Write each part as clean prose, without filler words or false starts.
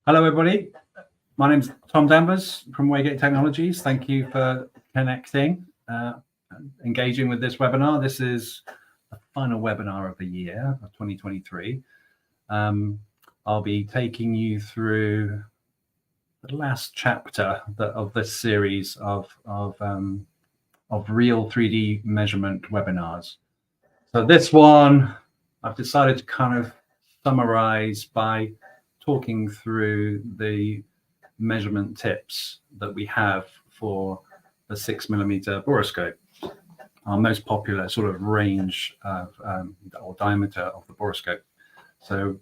Hello, everybody. My name's Tom Danvers from Waygate Technologies. Thank you for connecting, engaging with this webinar. This is the final webinar of the year of 2023. I'll be taking you through the last chapter of this series of real 3D measurement webinars. So this one, I've decided to kind of summarize by talking through the measurement tips that we have for the 6mm borescope, our most popular sort of range of or diameter of the borescope. So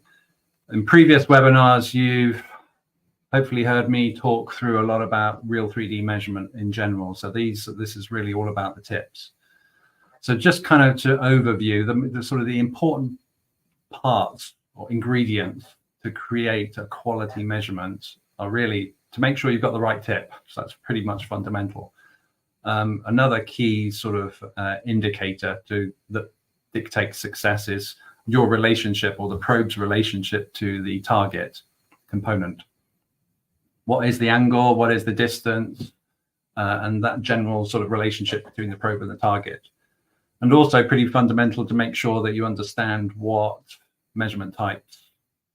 in previous webinars, you've hopefully heard me talk through a lot about real 3D measurement in general. So this is really all about the tips. So just kind of to overview the sort of the important parts or ingredients to create a quality measurement are really to make sure you've got the right tip. So that's pretty much fundamental. Another key sort of indicator that dictates success is your relationship or the probe's relationship to the target component. What is the angle? What is the distance? And that general sort of relationship between the probe and the target. And also pretty fundamental to make sure that you understand what measurement types,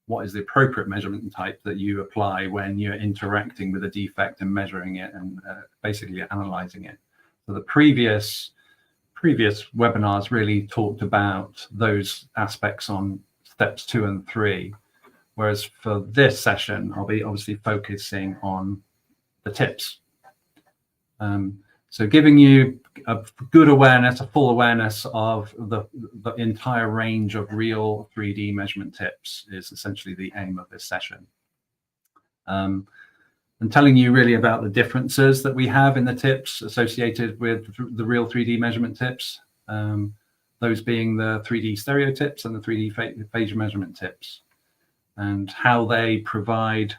what is the appropriate measurement type that you apply when you're interacting with a defect and measuring it and basically analyzing it. So the previous webinars really talked about those aspects on steps 2 and 3, whereas for this session, I'll be obviously focusing on the tips. So giving you a good awareness, a full awareness of the entire range of real 3D measurement tips is essentially the aim of this session. And telling you really about the differences that we have in the tips associated with the real 3D measurement tips, those being the 3D stereo tips and the 3D phase measurement tips, and how they provide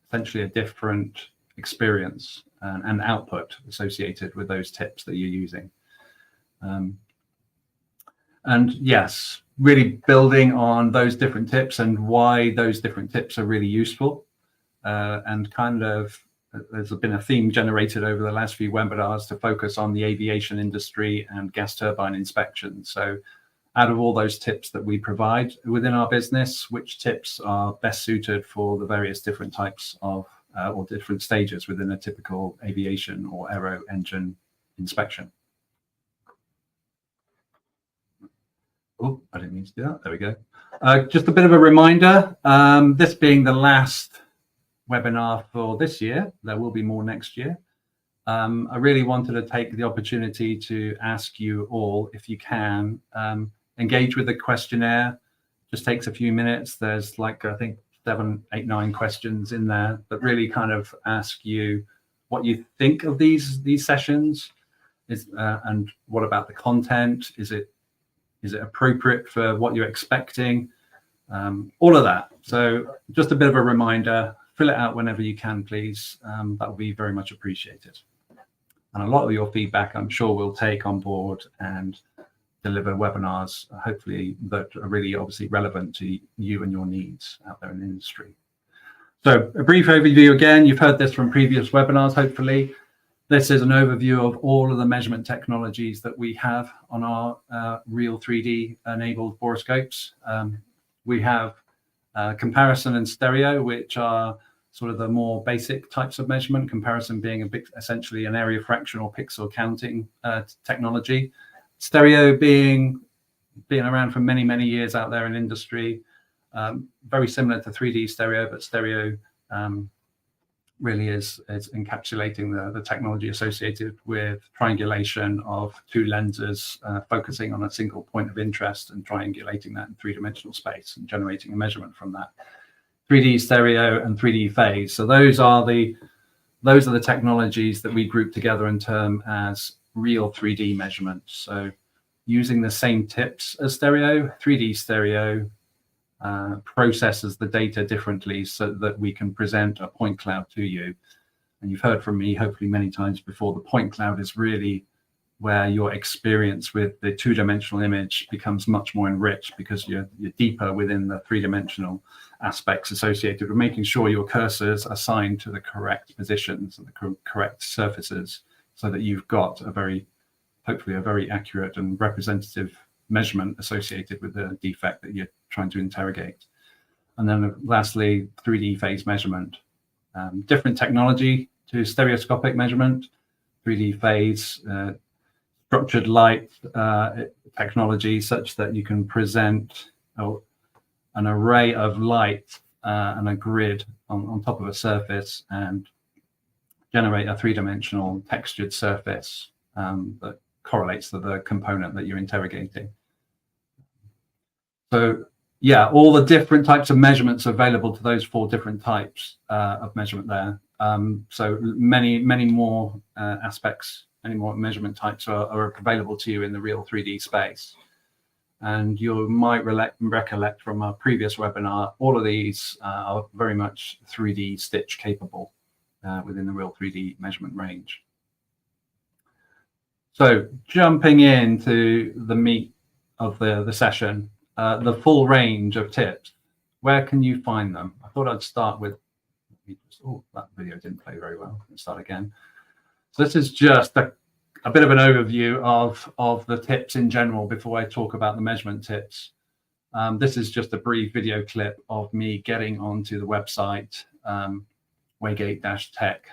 essentially a different experience and output associated with those tips that you're using. And yes, really building on those different tips and why those different tips are really useful. And kind of there's been a theme generated over the last few webinars to focus on the aviation industry and gas turbine inspection. So out of all those tips that we provide within our business, which tips are best suited for the various different types of or different stages within a typical aviation or aero engine inspection. Oh, I didn't mean to do that. There we go. Just a bit of a reminder, this being the last webinar for this year, there will be more next year. I really wanted to take the opportunity to ask you all, if you can, engage with the questionnaire. Just takes a few minutes. There's like, I think, 7, 8, 9 questions in there that really kind of ask you what you think of these sessions, and what about the content? Is it appropriate for what you're expecting? All of that. So just a bit of a reminder, fill it out whenever you can, please. That will be very much appreciated. And a lot of your feedback, I'm sure, we'll take on board and deliver webinars, hopefully, that are really obviously relevant to you and your needs out there in the industry. So a brief overview again, you've heard this from previous webinars, hopefully. This is an overview of all of the measurement technologies that we have on our real 3D enabled borescopes. We have comparison and stereo, which are sort of the more basic types of measurement, comparison being essentially an area fraction or pixel counting technology. Stereo being around for many, many years out there in industry, very similar to 3D stereo, but stereo really is encapsulating the technology associated with triangulation of 2 lenses, focusing on a single point of interest and triangulating that in 3-dimensional space and generating a measurement from that. 3D stereo and 3D phase. So those are the technologies that we group together and term as real 3D measurement. So using the same tips as stereo, 3D stereo processes the data differently so that we can present a point cloud to you. And you've heard from me hopefully many times before, the point cloud is really where your experience with the two-dimensional image becomes much more enriched because you're deeper within the three-dimensional aspects associated with making sure your cursors are assigned to the correct positions and the correct surfaces, so that you've got hopefully a very accurate and representative measurement associated with the defect that you're trying to interrogate. And then lastly, 3D phase measurement. Different technology to stereoscopic measurement. 3D phase, structured light technology, such that you can present an array of light and a grid on top of a surface and generate a three-dimensional textured surface that correlates to the component that you're interrogating. So yeah, all the different types of measurements available to those 4 different types of measurement there. So many more aspects, many more measurement types are available to you in the Real3D space. And you might recollect from our previous webinar, all of these are very much 3D stitch capable within the Real3D measurement range. So jumping into the meat of the session, the full range of tips, where can you find them? I thought I'd start with, oh, that video didn't play very well. Let's start again. So this is just a bit of an overview of the tips in general before I talk about the measurement tips. This is just a brief video clip of me getting onto the website, waygate-tech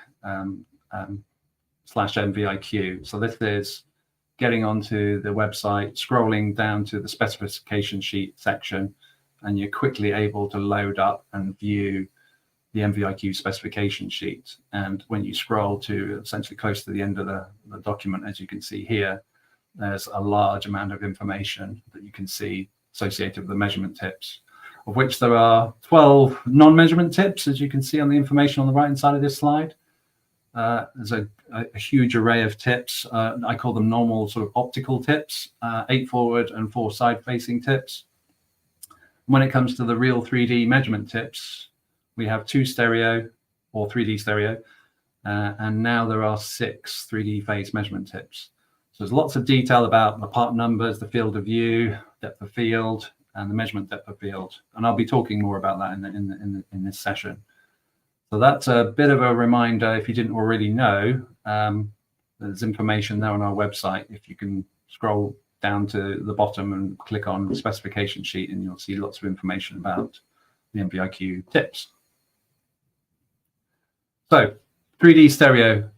/MVIQ. So this is getting onto the website, scrolling down to the specification sheet section, and you're quickly able to load up and view the MVIQ specification sheet. And when you scroll to essentially close to the end of the document, as you can see here, there's a large amount of information that you can see associated with the measurement tips, of which there are 12 non-measurement tips, as you can see on the information on the right-hand side of this slide. There's a huge array of tips. I call them normal sort of optical tips, 8 forward and 4 side-facing tips. When it comes to the Real3D measurement tips, we have 2 stereo or 3D stereo, and now there are 6 3D phase measurement tips. So there's lots of detail about the part numbers, the field of view, depth of field, and the measurement depth of field. And I'll be talking more about that in this session. So that's a bit of a reminder, if you didn't already know, there's information there on our website. If you can scroll down to the bottom and click on the specification sheet, and you'll see lots of information about the MVIQ tips. So 3D stereo.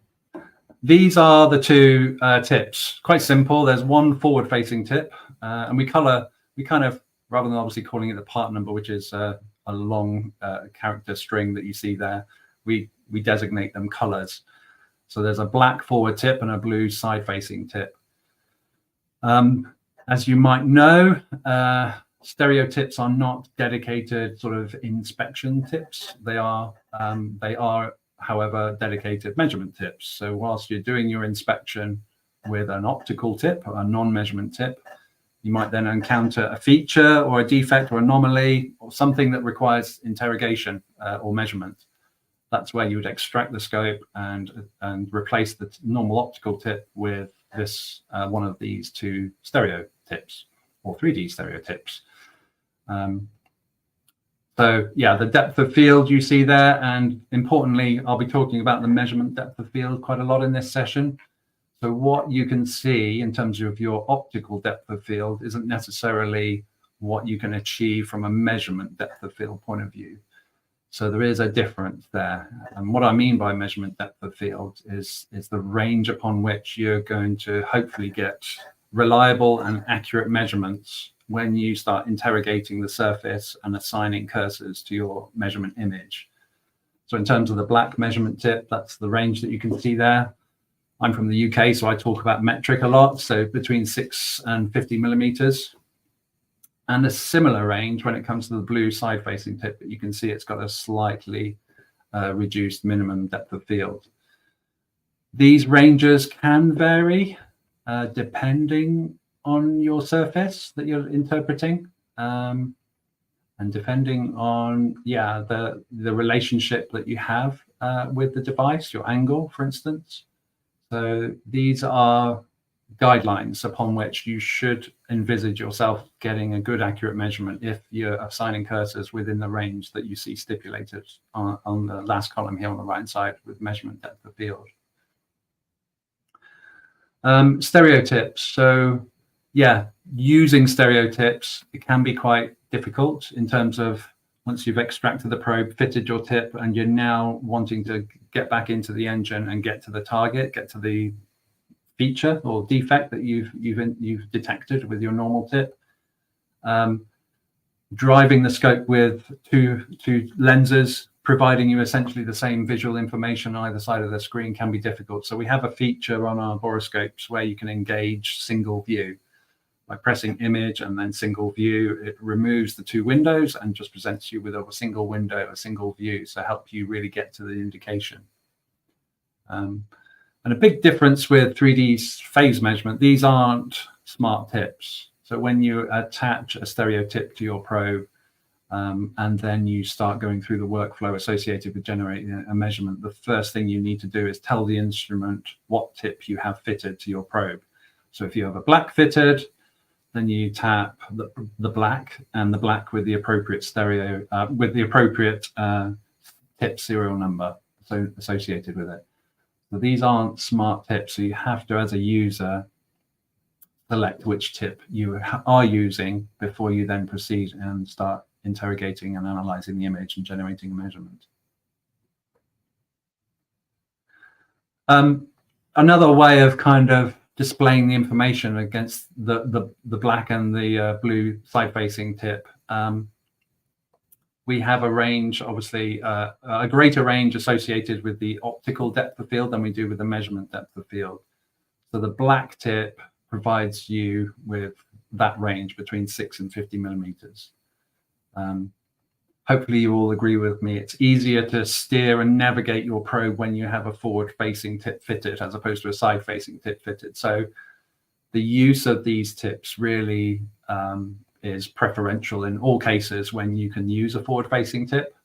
These are the 2 tips. Quite simple. There's one forward-facing tip, and we kind of, rather than obviously calling it the part number, which is a long character string that you see there, we designate them colors. So there's a black forward tip and a blue side-facing tip. As you might know, stereo tips are not dedicated sort of inspection tips. They are, however, dedicated measurement tips. So whilst you're doing your inspection with an optical tip or a non-measurement tip, you might then encounter a feature or a defect or anomaly or something that requires interrogation or measurement. That's where you would extract the scope and replace the normal optical tip with this one of these 2 stereo tips or 3D stereo tips. So yeah, the depth of field you see there, and importantly, I'll be talking about the measurement depth of field quite a lot in this session. So what you can see in terms of your optical depth of field isn't necessarily what you can achieve from a measurement depth of field point of view. So there is a difference there. And what I mean by measurement depth of field is the range upon which you're going to hopefully get reliable and accurate measurements when you start interrogating the surface and assigning cursors to your measurement image. So in terms of the black measurement tip, that's the range that you can see there. I'm from the UK, so I talk about metric a lot, so between 6 and 50 millimeters. And a similar range when it comes to the blue side-facing tip, but you can see it's got a slightly reduced minimum depth of field. These ranges can vary depending on your surface that you're interpreting, and depending on the relationship that you have with the device, your angle, for instance. So these are guidelines upon which you should envisage yourself getting a good accurate measurement if you're assigning cursors within the range that you see stipulated on the last column here on the right side with measurement depth of field. Stereotypes. So yeah, using stereotypes, it can be quite difficult in terms of once you've extracted the probe, fitted your tip, and you're now wanting to get back into the engine and get to the target, get to the feature or defect that you've detected with your normal tip. Driving the scope with two lenses, providing you essentially the same visual information on either side of the screen can be difficult. So we have a feature on our borescopes where you can engage single view. By pressing image and then single view, it removes the two windows and just presents you with a single window, a single view, to help you really get to the indication. And a big difference with 3D phase measurement, these aren't smart tips. So when you attach a stereo tip to your probe and then you start going through the workflow associated with generating a measurement, the first thing you need to do is tell the instrument what tip you have fitted to your probe. So if you have a black fitted, then you tap the black and the black with the appropriate stereo, with the appropriate tip serial number associated with it. So these aren't smart tips, so you have to, as a user, select which tip you are using before you then proceed and start interrogating and analyzing the image and generating a measurement. Another way of kind of displaying the information against the black and the blue side-facing tip. We have a range, obviously, a greater range associated with the optical depth of field than we do with the measurement depth of field. So the black tip provides you with that range between 6 and 50 millimeters. Hopefully you all agree with me. It's easier to steer and navigate your probe when you have a forward-facing tip fitted as opposed to a side-facing tip fitted. So the use of these tips really is preferential in all cases when you can use a forward-facing tip.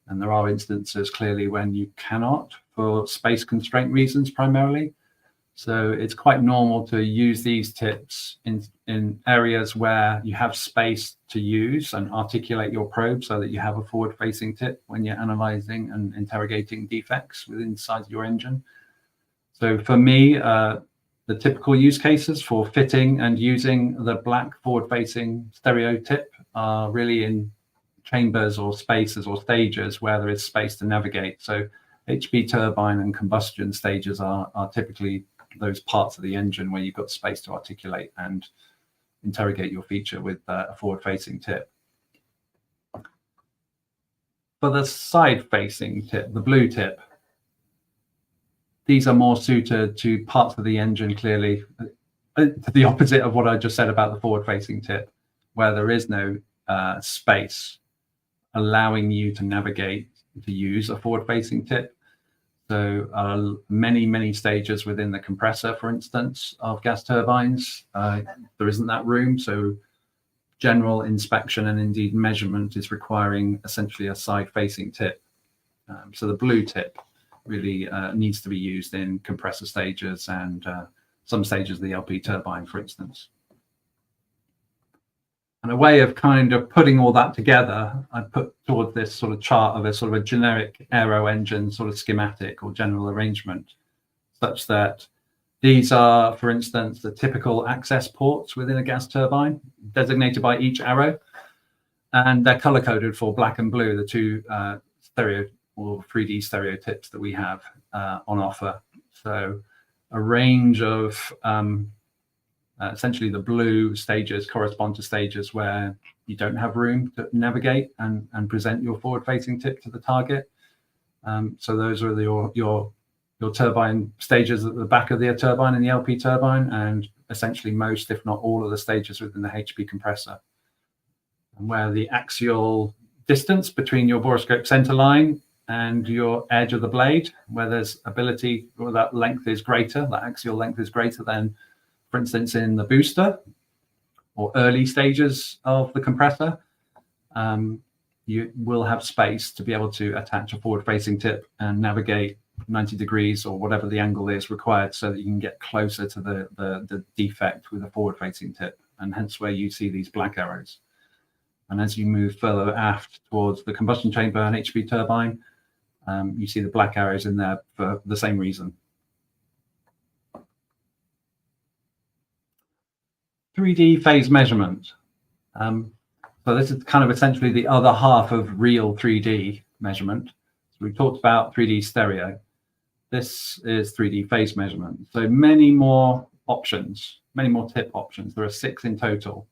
And there are instances clearly when you cannot for space constraint reasons primarily. So it's quite normal to use these tips in areas where you have space to use and articulate your probe so that you have a forward-facing tip when you're analyzing and interrogating defects inside your engine. So for me, the typical use cases for fitting and using the black forward-facing stereo tip are really in chambers or spaces or stages where there is space to navigate. So HP turbine and combustion stages are typically those parts of the engine where you've got space to articulate and interrogate your feature with a forward-facing tip. For the side-facing tip, the blue tip, these are more suited to parts of the engine, clearly, to the opposite of what I just said about the forward-facing tip, where there is no space allowing you to navigate to use a forward-facing tip. So many stages within the compressor, for instance, of gas turbines, there isn't that room. So general inspection and indeed measurement is requiring essentially a side-facing tip. So the blue tip really needs to be used in compressor stages and some stages of the LP turbine, for instance. And a way of kind of putting all that together, I put towards this sort of chart of a sort of a generic aero engine sort of schematic or general arrangement, such that these are, for instance, the typical access ports within a gas turbine, designated by each arrow, and they're color coded for black and blue, the two stereo or 3D stereotypes that we have on offer. So a range of essentially the blue stages correspond to stages where you don't have room to navigate and present your forward-facing tip to the target. So those are your turbine stages at the back of the turbine in the LP turbine, and essentially most, if not all, of the stages within the HP compressor. And where the axial distance between your borescope center line and your edge of the blade, where there's ability, or that length is greater, that axial length is greater than, for instance, in the booster or early stages of the compressor, you will have space to be able to attach a forward-facing tip and navigate 90 degrees or whatever the angle is required so that you can get closer to the defect with a forward facing tip, and hence where you see these black arrows. And as you move further aft towards the combustion chamber and HP turbine, you see the black arrows in there for the same reason. 3D phase measurement. So this is kind of essentially the other half of real 3D measurement. So we talked about 3D stereo. This is 3D phase measurement. So many more options, many more tip options. There are 6 in total.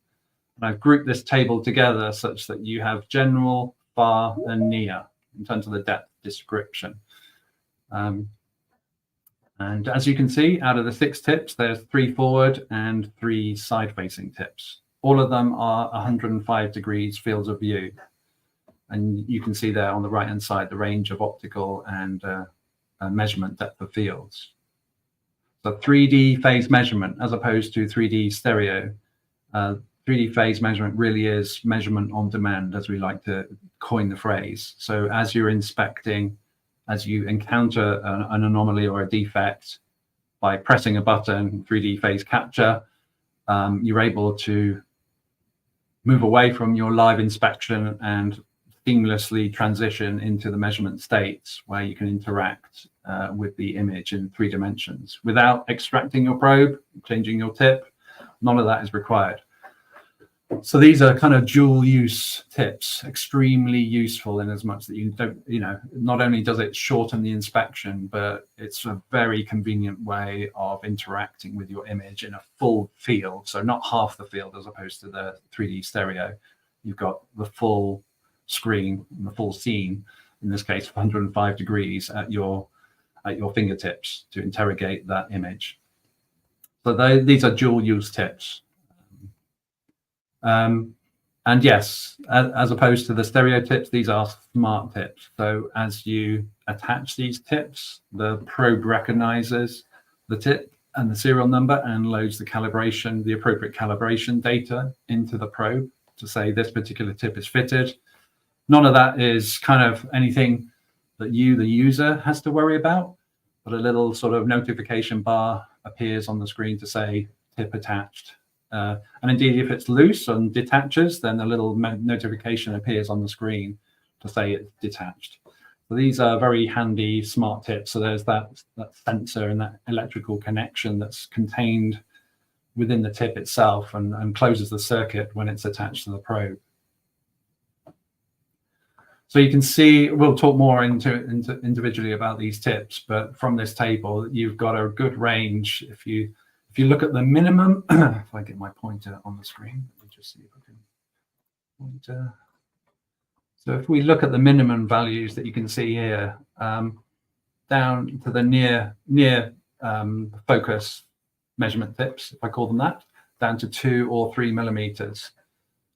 And I've grouped this table together such that you have general, far, and near in terms of the depth description. And as you can see, out of the 6 tips, there's 3 forward and 3 side-facing tips. All of them are 105 degrees fields of view. And you can see there on the right-hand side the range of optical and measurement depth of fields. So 3D phase measurement as opposed to 3D stereo. 3D phase measurement really is measurement on demand, as we like to coin the phrase. So as you're inspecting, as you encounter an anomaly or a defect, by pressing a button, 3D phase capture, you're able to move away from your live inspection and seamlessly transition into the measurement states where you can interact with the image in 3 dimensions without extracting your probe, changing your tip. None of that is required. So these are kind of dual use tips, extremely useful in as much that you don't, not only does it shorten the inspection, but it's a very convenient way of interacting with your image in a full field. So not half the field as opposed to the 3D stereo. You've got the full screen and the full scene, in this case 105 degrees at your fingertips to interrogate that image. So these are dual use tips. And yes, as opposed to the stereo tips, these are smart tips. So as you attach these tips, the probe recognizes the tip and the serial number and loads the calibration, the appropriate calibration data into the probe to say this particular tip is fitted. None of that is kind of anything that you, the user, has to worry about, but a little sort of notification bar appears on the screen to say tip attached. And indeed, if it's loose and detaches, then a little notification appears on the screen to say it's detached. So these are very handy, smart tips. So there's that sensor and that electrical connection that's contained within the tip itself and closes the circuit when it's attached to the probe. So you can see, we'll talk more into individually about these tips, but from this table, you've got a good range. If you look at the minimum, if I get my pointer on the screen, let me just see if I can pointer. So if we look at the minimum values that you can see here, down to the near focus measurement tips, if I call them that, down to 2 or 3 millimeters.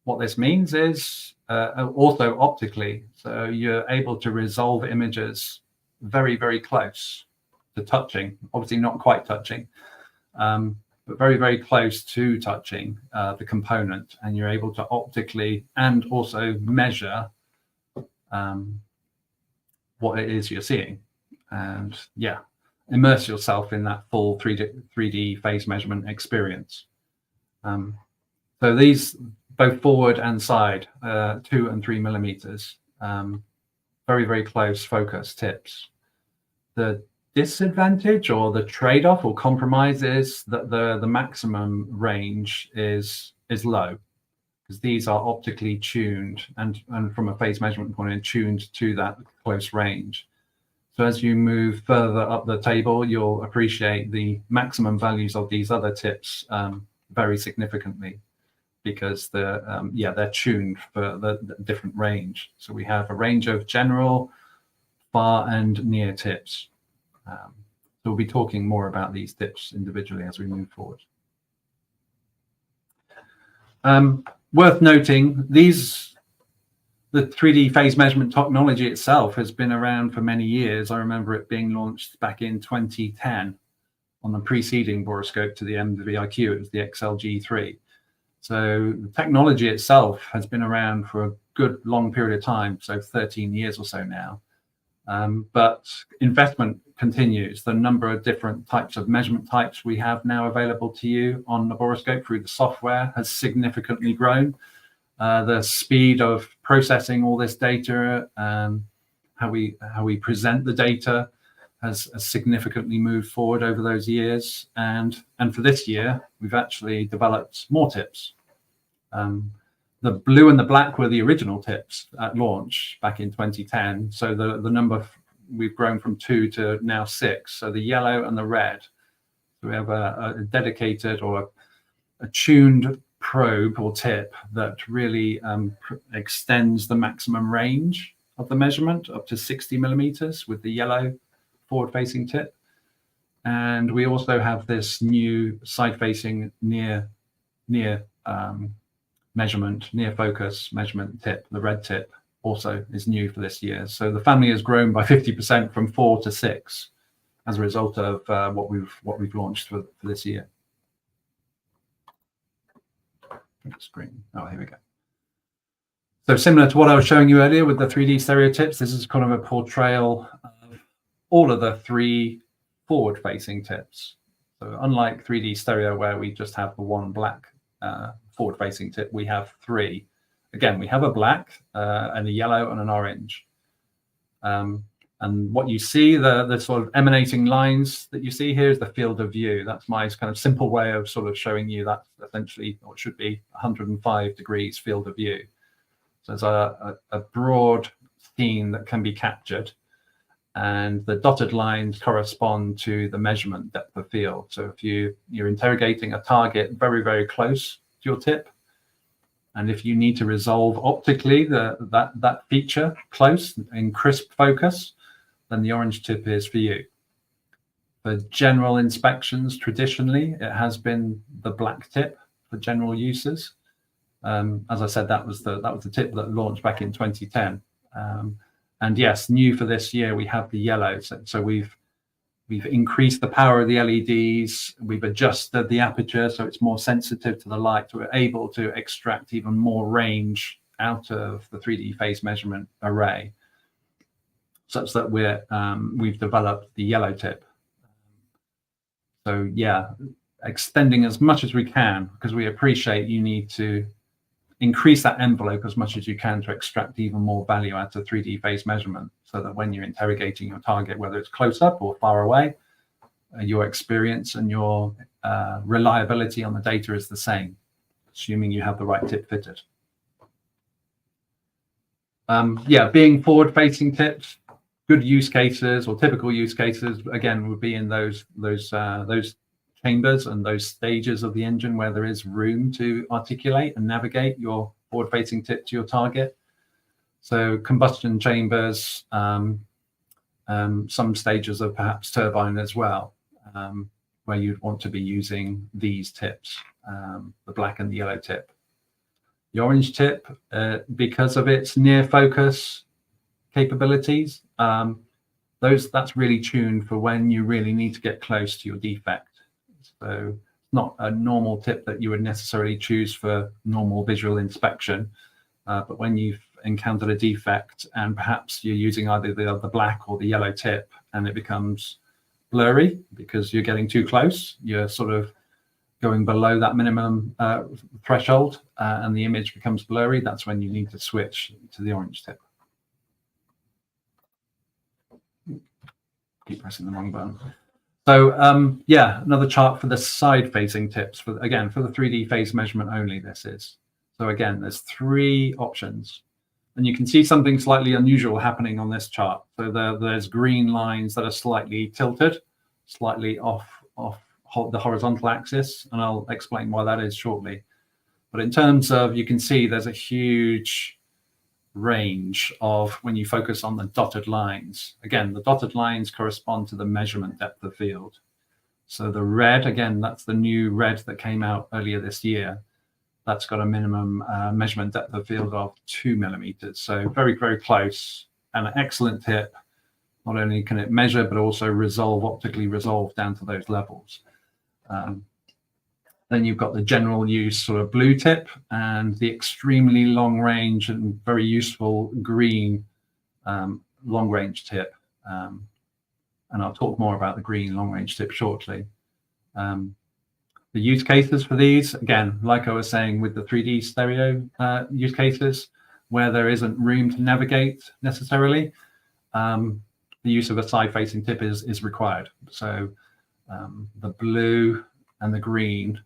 What this means is also optically, so you're able to resolve images very, very close to touching, obviously not quite touching, but very, very close to touching the component, and you're able to optically and also measure what it is you're seeing, and yeah, immerse yourself in that full 3D phase measurement experience. So these, both forward and side, 2 and 3 millimeters, very, very close focus tips. The disadvantage or the trade-off or compromise is that the maximum range is low, because these are optically tuned and from a phase measurement point of view tuned to that close range. So as you move further up the table, you'll appreciate the maximum values of these other tips very significantly, because they're tuned for the different range. So we have a range of general, far and near tips. So we'll be talking more about these tips individually as we move forward. Worth noting, the 3D phase measurement technology itself has been around for many years. I remember it being launched back in 2010 on the preceding borescope to the MVIQ. It was the XLG3. So the technology itself has been around for a good long period of time, so 13 years or so now. But investment continues. The number of different types of measurement types we have now available to you on the borescope through the software has significantly grown. The speed of processing all this data and how we present the data has significantly moved forward over those years. And for this year, we've actually developed more tips. The blue and the black were the original tips at launch back in 2010. So the number we've grown from 2 to now 6. So the yellow and the red. So we have a dedicated or a tuned probe or tip that really extends the maximum range of the measurement up to 60 millimeters with the yellow forward-facing tip. And we also have this new side-facing near measurement, near focus measurement tip. The red tip also is new for this year. So the family has grown by 50% from 4 to 6 as a result of what we've launched for this year. Screen. Oh, here we go. So similar to what I was showing you earlier with the 3D stereo tips, this is kind of a portrayal of all of the 3 forward-facing tips. So unlike 3D stereo, where we just have the one black forward-facing tip, we have 3. Again, we have a black and a yellow and an orange. And what you see, the sort of emanating lines that you see here is the field of view. That's my kind of simple way of sort of showing you that essentially, or it should be 105 degrees field of view. So there's a broad theme that can be captured. And the dotted lines correspond to the measurement depth of field. So if you're interrogating a target very, very close to your tip, and if you need to resolve optically that feature close in crisp focus, then the orange tip is for you. For general inspections, traditionally, it has been the black tip for general uses. As I said, that was the tip that launched back in 2010. And yes, new for this year, we have the yellow. So we've increased the power of the LEDs. We've adjusted the aperture so it's more sensitive to the light. We're able to extract even more range out of the 3D phase measurement array, such that we've developed the yellow tip. So yeah, extending as much as we can, because we appreciate you need to increase that envelope as much as you can to extract even more value out of 3D phase measurement, so that when you're interrogating your target, whether it's close up or far away, your experience and your reliability on the data is the same, assuming you have the right tip fitted. Yeah, being forward-facing tips, good use cases or typical use cases, again, would be in those chambers and those stages of the engine where there is room to articulate and navigate your forward-facing tip to your target. So combustion chambers, some stages of perhaps turbine as well, where you'd want to be using these tips, the black and the yellow tip. The orange tip, because of its near focus capabilities, that's really tuned for when you really need to get close to your defect. So it's not a normal tip that you would necessarily choose for normal visual inspection, but when you've encountered a defect and perhaps you're using either the black or the yellow tip and it becomes blurry because you're getting too close, you're sort of going below that minimum threshold and the image becomes blurry, that's when you need to switch to the orange tip. Keep pressing the wrong button. So yeah, another chart for the side-facing tips, for the 3D phase measurement only, this is. So again, there's 3 options. And you can see something slightly unusual happening on this chart. So there's green lines that are slightly tilted, slightly off the horizontal axis, and I'll explain why that is shortly. But in terms of, you can see there's a huge range of when you focus on the dotted lines. Again, the dotted lines correspond to the measurement depth of field. So the red, again, that's the new red that came out earlier this year. That's got a minimum measurement depth of field of 2 millimeters. So very, very close and an excellent tip. Not only can it measure, but also optically resolve down to those levels. Then you've got the general use sort of blue tip and the extremely long range and very useful green long range tip. And I'll talk more about the green long-range tip shortly. The use cases for these, again, like I was saying with the 3D stereo use cases, where there isn't room to navigate necessarily, the use of a side-facing tip is required. So the blue and the green,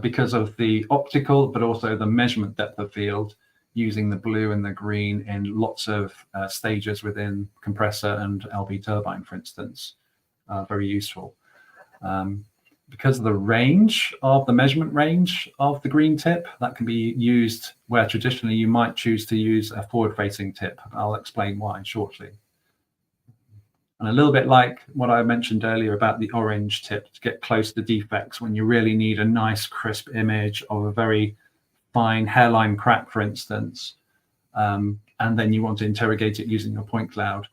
because of the optical, but also the measurement depth of field, using the blue and the green in lots of stages within compressor and LB turbine, for instance, very useful. Because of the range of the measurement range of the green tip, that can be used where traditionally you might choose to use a forward-facing tip. I'll explain why shortly. And a little bit like what I mentioned earlier about the orange tip, to get close to defects when you really need a nice crisp image of a very fine hairline crack, for instance, and then you want to interrogate it using your point cloud.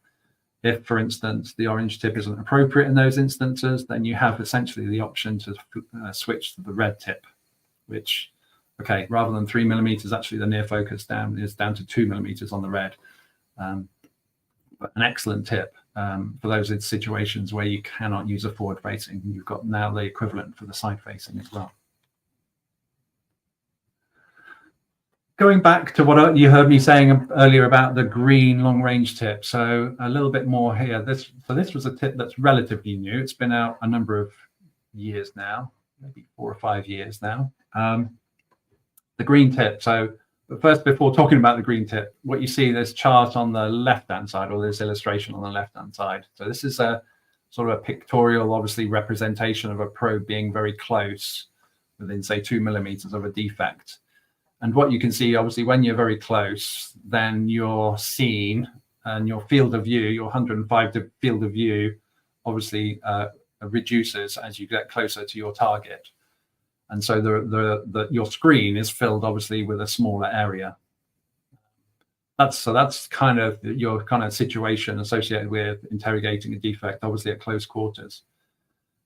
If, for instance, the orange tip isn't appropriate in those instances, then you have essentially the option to switch to the red tip, which, okay, rather than 3 millimeters, actually the near focus is down to 2 millimeters on the red. But an excellent tip for those situations where you cannot use a forward facing. You've got now the equivalent for the side facing as well. Going back to what you heard me saying earlier about the green long-range tip, so a little bit more here. This was a tip that's relatively new. It's been out a number of years now, maybe 4 or 5 years now. The green tip. So, but first, before talking about the green tip, what you see this chart on the left-hand side, or this illustration on the left-hand side. So this is a sort of a pictorial, obviously, representation of a probe being very close, within say 2 millimeters of a defect. And what you can see, obviously, when you're very close, then your scene and your field of view, your 105 field of view, obviously reduces as you get closer to your target. And so your screen is filled, obviously, with a smaller area. That's kind of your kind of situation associated with interrogating a defect, obviously at close quarters.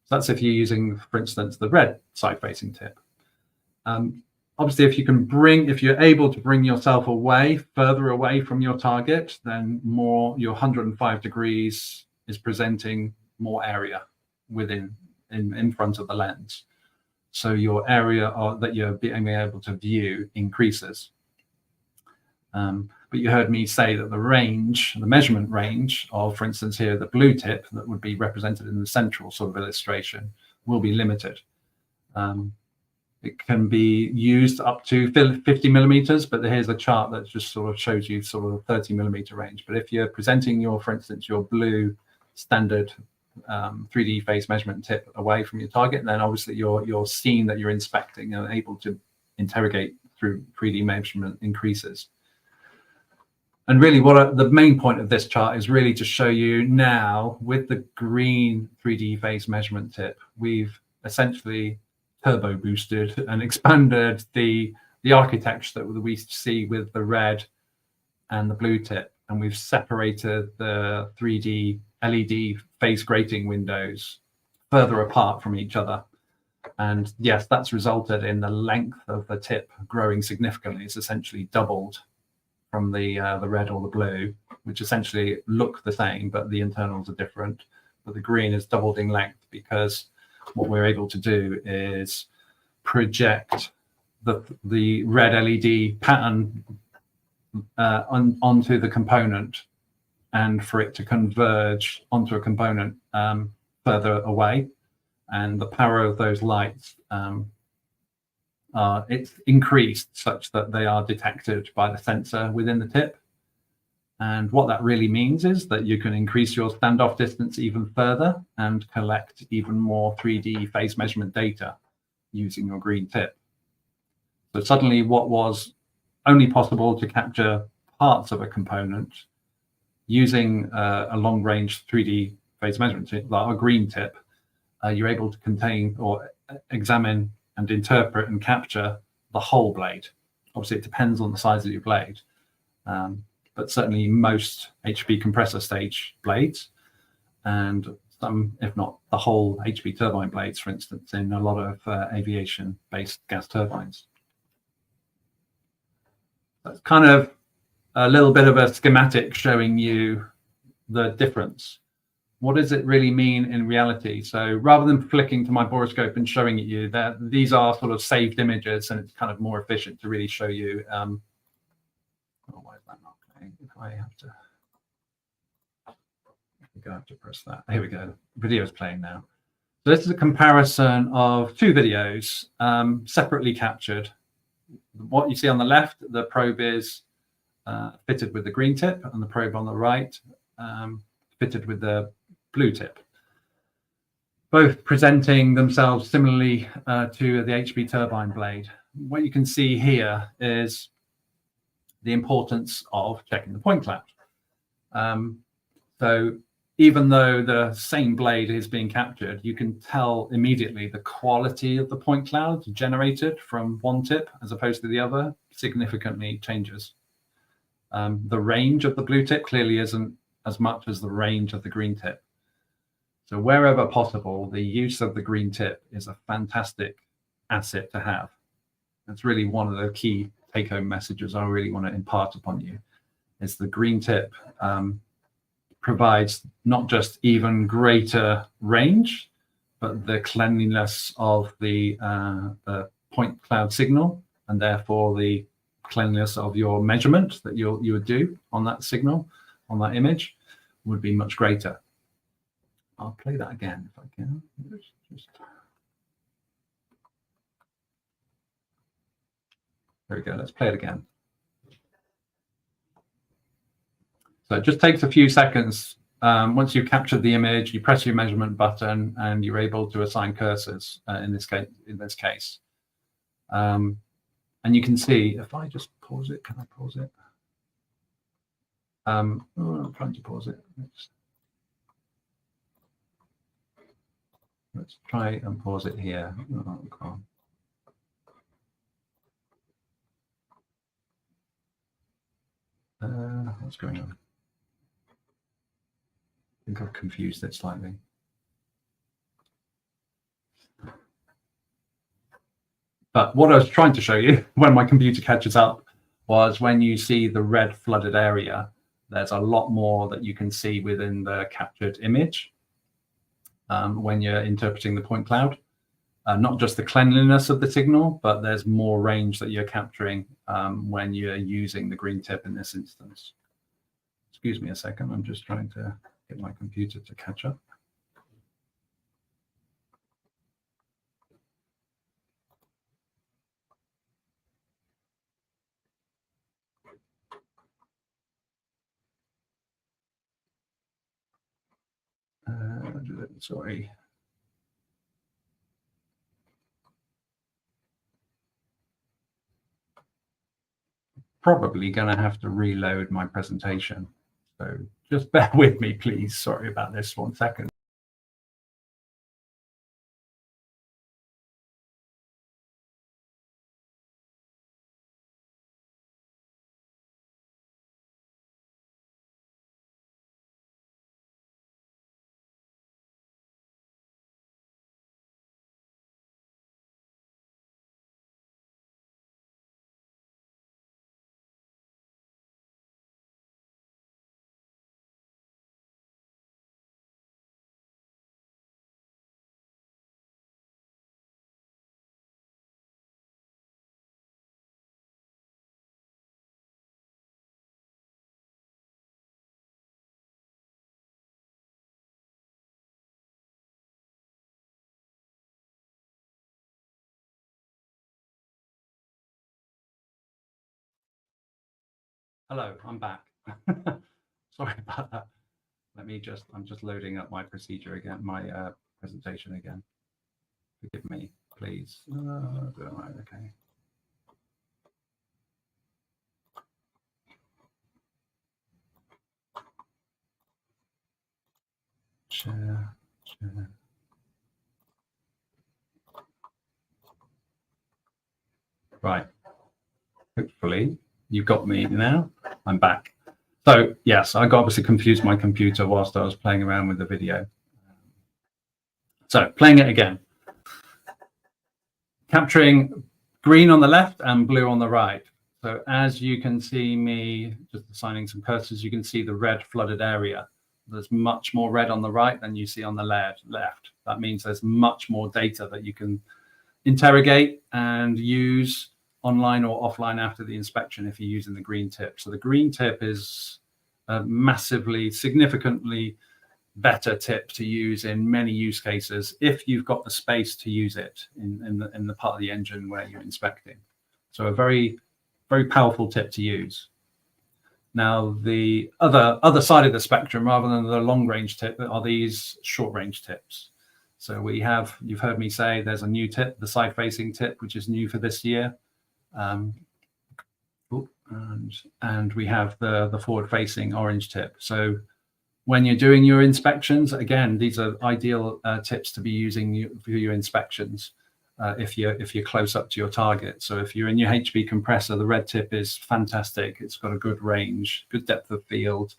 So that's if you're using, for instance, the red side-facing tip. Obviously, if you're able to bring yourself further away from your target, then your 105 degrees is presenting more area in front of the lens. So your area that you're being able to view increases. But you heard me say that the measurement range of, for instance, here, the blue tip that would be represented in the central sort of illustration will be limited. It can be used up to 50 millimeters, but here's a chart that just sort of shows you sort of a 30 millimeter range. But if you're presenting for instance, your blue standard 3D phase measurement tip away from your target, then obviously your scene that you're inspecting and able to interrogate through 3D measurement increases. And really the main point of this chart is really to show you now with the green 3D phase measurement tip, we've essentially turbo boosted and expanded the architecture that we see with the red and the blue tip, and we've separated the 3D LED phase grating windows further apart from each other. And yes, that's resulted in the length of the tip growing significantly. It's essentially doubled from the red or the blue, which essentially look the same, but the internals are different. But the green is doubled in length because what we're able to do is project the red LED pattern onto the component, and for it to converge onto a component further away. And the power of those lights, it's increased such that they are detected by the sensor within the tip. And what that really means is that you can increase your standoff distance even further and collect even more 3D phase measurement data using your green tip. So suddenly what was only possible to capture parts of a component using a long-range 3D phase measurement tip, like a green tip, you're able to contain or examine and interpret and capture the whole blade. Obviously, it depends on the size of your blade. But certainly most HP compressor stage blades, and some, if not the whole HP turbine blades, for instance, in a lot of aviation-based gas turbines. That's kind of a little bit of a schematic showing you the difference. what does it really mean in reality? So rather than flicking to my borescope and showing it you, that these are sort of saved images, and it's kind of more efficient to really show you. Oh, why is that not playing? If I have to, I have to press that. Here we go. Video is playing now. So this is a comparison of two videos separately captured. What you see on the left, the probe is fitted with the green tip, and the probe on the right fitted with the blue tip. Both presenting themselves similarly to the HP turbine blade. What you can see here is the importance of checking the point cloud. So even though the same blade is being captured, you can tell immediately the quality of the point cloud generated from one tip as opposed to the other significantly changes. The range of the blue tip clearly isn't as much as the range of the green tip. So wherever possible, the use of the green tip is a fantastic asset to have. That's really one of the key take-home messages I really want to impart upon you. Is the green tip provides not just even greater range, but the cleanliness of the point cloud signal, and therefore the cleanliness of your measurement that you would do on that signal, on that image, would be much greater. I'll play that again if I can. There we go. Let's play it again. So it just takes a few seconds. Once you've captured the image, you press your measurement button, and you're able to assign cursors in this case. And you can see, if I just pause it, can I pause it? I'm trying to pause it. Let's try and pause it here. Oh, God. What's going on? I think I've confused it slightly. But what I was trying to show you when my computer catches up was when you see the red flooded area, there's a lot more that you can see within the captured image when you're interpreting the point cloud. Not just the cleanliness of the signal, but there's more range that you're capturing when you're using the green tip in this instance. Excuse me a second, I'm just trying to get my computer to catch up. Sorry. Probably going to have to reload my presentation. So just bear with me, please. Sorry about this, 1 second. Hello, I'm back. Sorry about that. I'm just loading up my procedure again, my presentation again. Forgive me, please. Right, okay. Share. Right. Hopefully you've got me now. I'm back. So yes, I got obviously confused my computer whilst I was playing around with the video. So playing it again. Capturing green on the left and blue on the right. So as you can see me just assigning some cursors, you can see the red flooded area. there's much more red on the right than you see on the left. That means there's much more data that you can interrogate and use online or offline after the inspection if you're using the green tip. So the green tip is a massively, significantly better tip to use in many use cases if you've got the space to use it in the part of the engine where you're inspecting. So a very, very powerful tip to use. Now, the other side of the spectrum, rather than the long range tip, are these short range tips. So we have, you've heard me say, there's a new tip, the side facing tip, which is new for this year. And we have the forward facing orange tip. So when you're doing your inspections, again, these are ideal tips to be using for your inspections if you're close up to your target. So if you're in your HP compressor, the red tip is fantastic. It's got a good range, good depth of field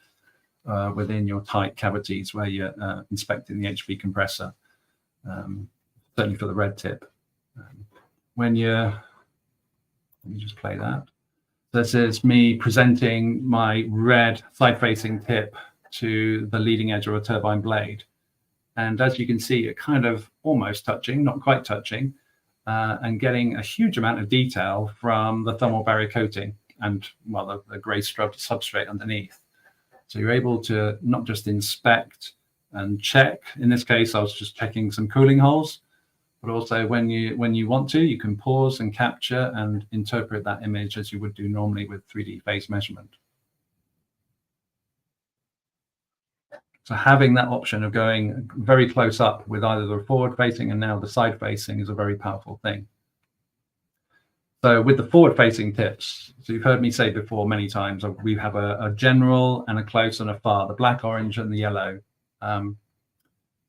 within your tight cavities where you're inspecting the HP compressor. Certainly for the red tip. Let me just play that. This is me presenting my red side-facing tip to the leading edge of a turbine blade. And as you can see, it kind of almost touching, not quite touching, and getting a huge amount of detail from the thermal barrier coating and, well, the gray scrubbed substrate underneath. So you're able to not just inspect and check. In this case, I was just checking some cooling holes, but also when you want to, you can pause and capture and interpret that image as you would do normally with 3D phase measurement. So having that option of going very close up with either the forward facing and now the side facing is a very powerful thing. So with the forward facing tips, so you've heard me say before many times, we have a general and a close and a far, the black, orange and the yellow.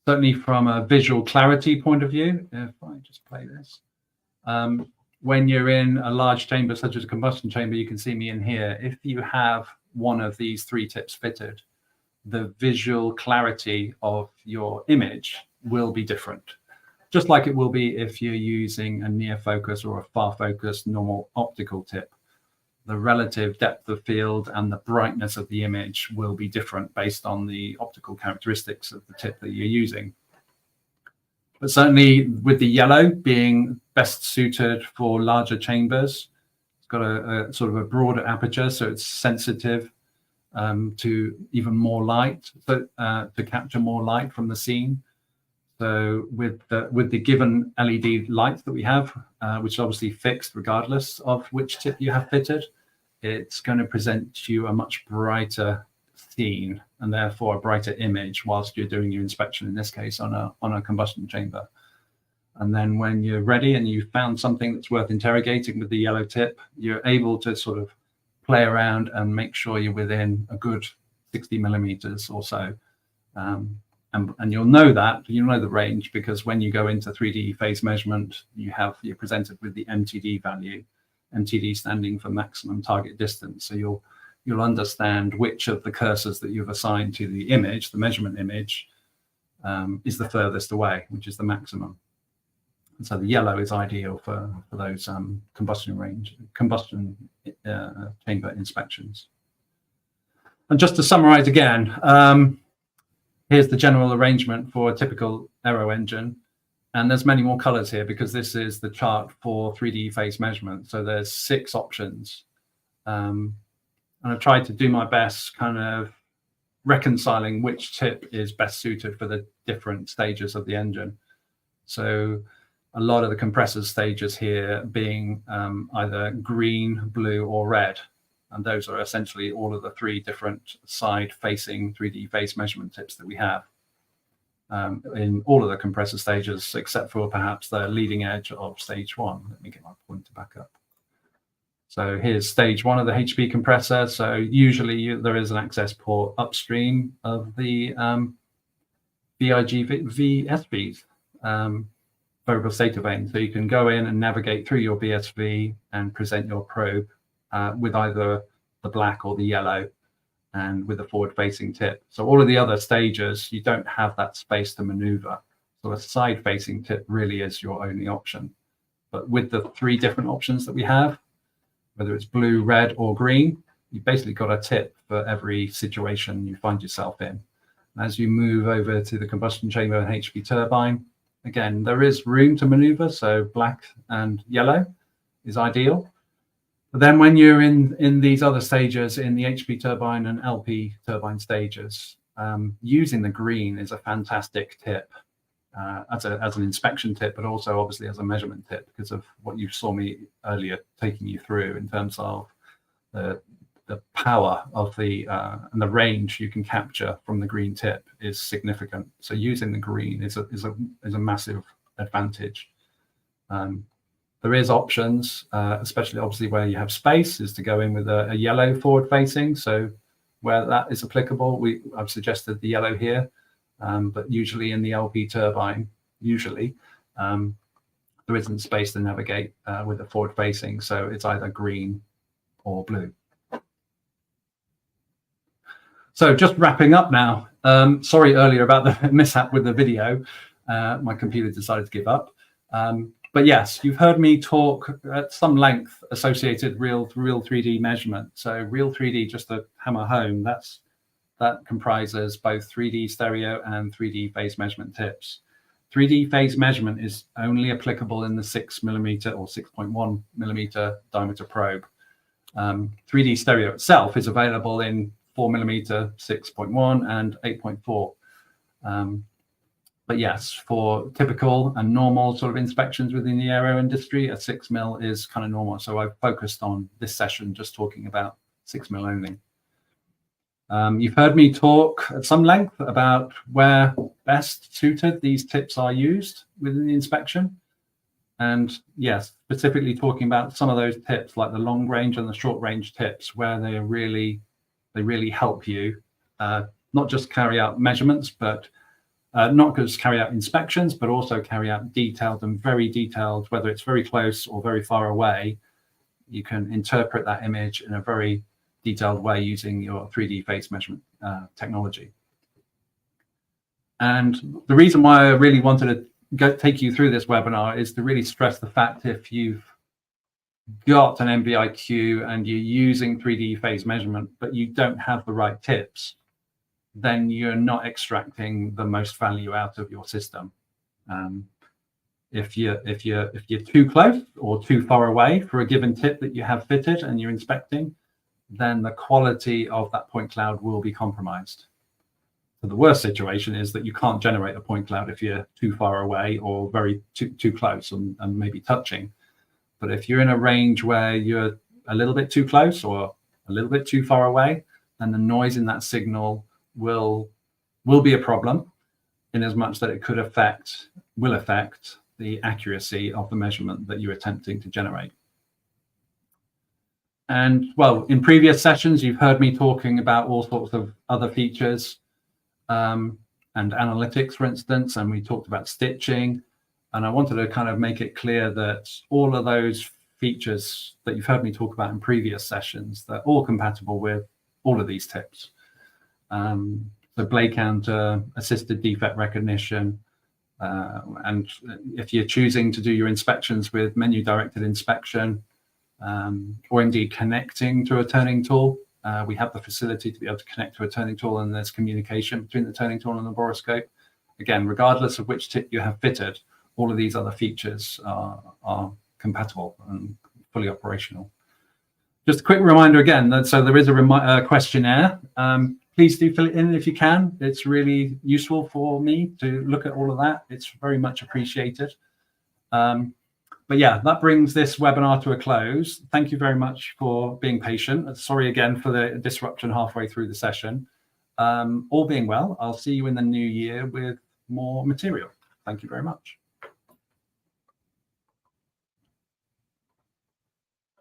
Certainly from a visual clarity point of view, if I just play this, when you're in a large chamber such as a combustion chamber, you can see me in here. If you have one of these three tips fitted, the visual clarity of your image will be different, just like it will be if you're using a near focus or a far focus normal optical tip. The relative depth of field and the brightness of the image will be different based on the optical characteristics of the tip that you're using. But certainly with the yellow being best suited for larger chambers, it's got a sort of a broader aperture, so it's sensitive to even more light, so to capture more light from the scene. So with the given LED lights that we have, which is obviously fixed regardless of which tip you have fitted, it's going to present to you a much brighter scene and therefore a brighter image whilst you're doing your inspection, in this case on a combustion chamber. And then when you're ready and you've found something that's worth interrogating with the yellow tip, you're able to sort of play around and make sure you're within a good 60 millimeters or so. And you'll know that, you'll know the range, because when you go into 3D phase measurement, you're presented with the MTD value, MTD standing for maximum target distance. So you'll understand which of the cursors that you've assigned to the image, the measurement image, is the furthest away, which is the maximum. And so the yellow is ideal for those combustion chamber inspections. And just to summarize again, here's the general arrangement for a typical aero engine. And there's many more colors here because this is the chart for 3D phase measurement. So there's 6 options. And I've tried to do my best kind of reconciling which tip is best suited for the different stages of the engine. So a lot of the compressor stages here being either green, blue or red. And those are essentially all of the 3 different side-facing 3D phase measurement tips that we have in all of the compressor stages, except for perhaps the leading edge of stage 1. Let me get my pointer back up. So here's stage 1 of the HP compressor. So usually there is an access port upstream of the VSVs, variable stator vane. So you can go in and navigate through your VSV and present your probe with either the black or the yellow and with a forward-facing tip. So all of the other stages, you don't have that space to maneuver. So a side-facing tip really is your only option. But with the 3 different options that we have, whether it's blue, red or green, you've basically got a tip for every situation you find yourself in. As you move over to the combustion chamber and HP turbine, again, there is room to maneuver, so black and yellow is ideal. But then when you're in these other stages, in the HP turbine and LP turbine stages, using the green is a fantastic tip as an inspection tip, but also obviously as a measurement tip, because of what you saw me earlier taking you through in terms of the power of and the range you can capture from the green tip is significant. So using the green is a massive advantage. There is options, especially obviously where you have space, is to go in with a yellow forward facing. So where that is applicable, I've suggested the yellow here, but usually in the LP turbine, there isn't space to navigate with a forward facing. So it's either green or blue. So just wrapping up now. Sorry earlier about the mishap with the video. My computer decided to give up. But yes, you've heard me talk at some length associated real 3D measurement. So real 3D, just to hammer home, that comprises both 3D stereo and 3D phase measurement tips. 3D phase measurement is only applicable in the 6mm or 6.1 millimeter diameter probe. 3D stereo itself is available in 4mm, 6.1 and 8.4. But yes, for typical and normal sort of inspections within the aero industry, a 6mm is kind of normal. So I've focused on this session just talking about 6mm only. You've heard me talk at some length about where best suited these tips are used within the inspection. And yes, specifically talking about some of those tips like the long range and the short range tips, where they really help you not just carry out measurements, but not just carry out inspections, but also carry out detailed and very detailed, whether it's very close or very far away, you can interpret that image in a very detailed way using your 3D phase measurement technology. And the reason why I really wanted to take you through this webinar is to really stress the fact, if you've got an MVIQ and you're using 3D phase measurement, but you don't have the right tips, then you're not extracting the most value out of your system. If you're too close or too far away for a given tip that you have fitted and you're inspecting, then the quality of that point cloud will be compromised. So the worst situation is that you can't generate a point cloud if you're too far away or very too close and maybe touching. But if you're in a range where you're a little bit too close or a little bit too far away, then the noise in that signal will be a problem, in as much that it will affect the accuracy of the measurement that you're attempting to generate. And well, in previous sessions, you've heard me talking about all sorts of other features and analytics, for instance, and we talked about stitching. And I wanted to kind of make it clear that all of those features that you've heard me talk about in previous sessions, they're all compatible with all of these tips. The blade counter, assisted defect recognition, and if you're choosing to do your inspections with menu directed inspection, or indeed connecting to a turning tool, we have the facility to be able to connect to a turning tool, and there's communication between the turning tool and the borescope. Again, regardless of which tip you have fitted, all of these other features are compatible and fully operational. Just a quick reminder again, that so there is a questionnaire. Please do fill it in if you can. It's really useful for me to look at all of that. It's very much appreciated. But yeah, that brings this webinar to a close. Thank you very much for being patient. Sorry again for the disruption halfway through the session. All being well, I'll see you in the new year with more material. Thank you very much.